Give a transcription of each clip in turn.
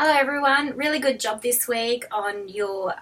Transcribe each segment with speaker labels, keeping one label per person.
Speaker 1: Hello everyone, really good job this week on your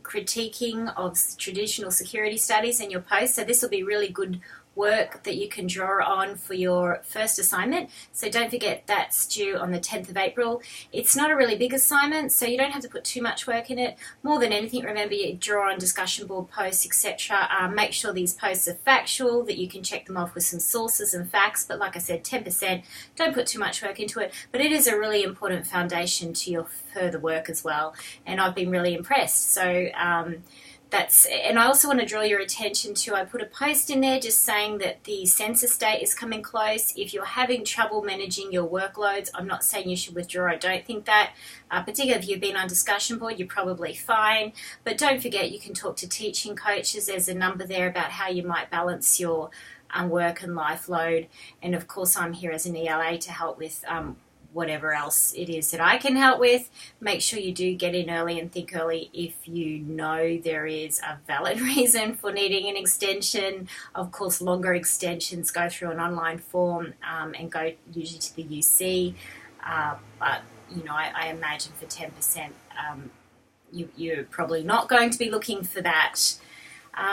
Speaker 1: critiquing of traditional security studies in your post. So this will be really good work that you can draw on for your first assignment. So don't forget that's due on the 10th of April. It's not a really big assignment, so you don't have to put too much work in it. More than anything, remember you draw on discussion board posts, etc. Make sure these posts are factual, that you can check them off with some sources and facts. But like I said, 10%, don't put too much work into it. But it is a really important foundation to your further work as well. And I've been really impressed. So and I also want to draw your attention to, I put a post in there just saying that the census date is coming close. If you're having trouble managing your workloads, I'm not saying you should withdraw. I don't think that. Particularly if you've been on discussion board, you're probably fine. But don't forget, you can talk to teaching coaches. There's a number there about how you might balance your work and life load. And of course, I'm here as an ELA to help with whatever else it is that I can help with. Make sure you do get in early and think early if you know there is a valid reason for needing an extension. Of course, longer extensions go through an online form and go usually to the UC. But, you know, I imagine for 10%, you're probably not going to be looking for that.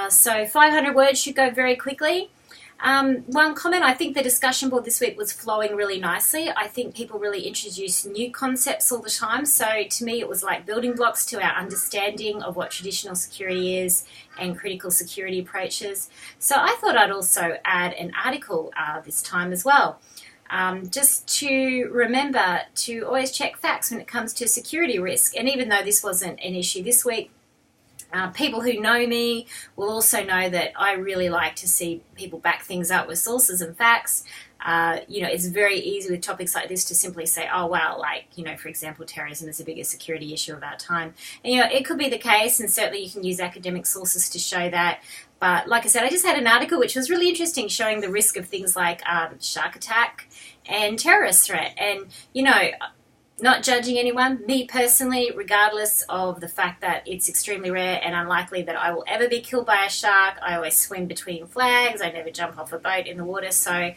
Speaker 1: So 500 words should go very quickly. One comment, I think the discussion board this week was flowing really nicely. I think people really introduce new concepts all the time. So to me, it was like building blocks to our understanding of what traditional security is and critical security approaches. So I thought I'd also add an article this time as well. Just to remember to always check facts when it comes to security risk. And even though this wasn't an issue this week, people who know me will also know that I really like to see people back things up with sources and facts. It's very easy with topics like this to simply say, oh, well, for example, terrorism is the biggest security issue of our time. And, it could be the case, and certainly you can use academic sources to show that. But like I said, I just had an article which was really interesting showing the risk of things like shark attack and terrorist threat. And, not judging anyone, me personally, regardless of the fact that it's extremely rare and unlikely that I will ever be killed by a shark. I always swim between flags. I never jump off a boat in the water. So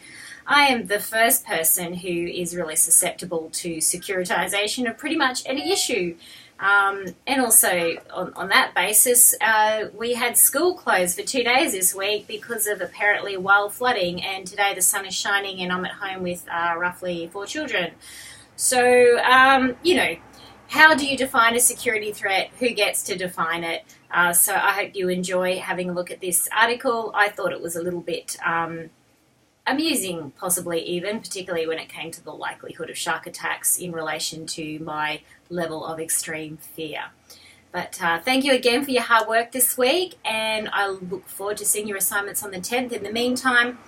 Speaker 1: I am the first person who is really susceptible to securitization of pretty much any issue. And also on that basis, we had school closed for 2 days this week because of apparently wild flooding. And today the sun is shining and I'm at home with roughly 4 children. So, how do you define a security threat? Who gets to define it? So I hope you enjoy having a look at this article. I thought it was a little bit amusing, possibly even, particularly when it came to the likelihood of shark attacks in relation to my level of extreme fear. But thank you again for your hard work this week, and I look forward to seeing your assignments on the 10th. In the meantime,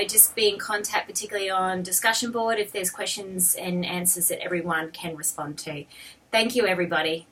Speaker 1: just be in contact, particularly on discussion board, if there's questions and answers that everyone can respond to. Thank you, everybody.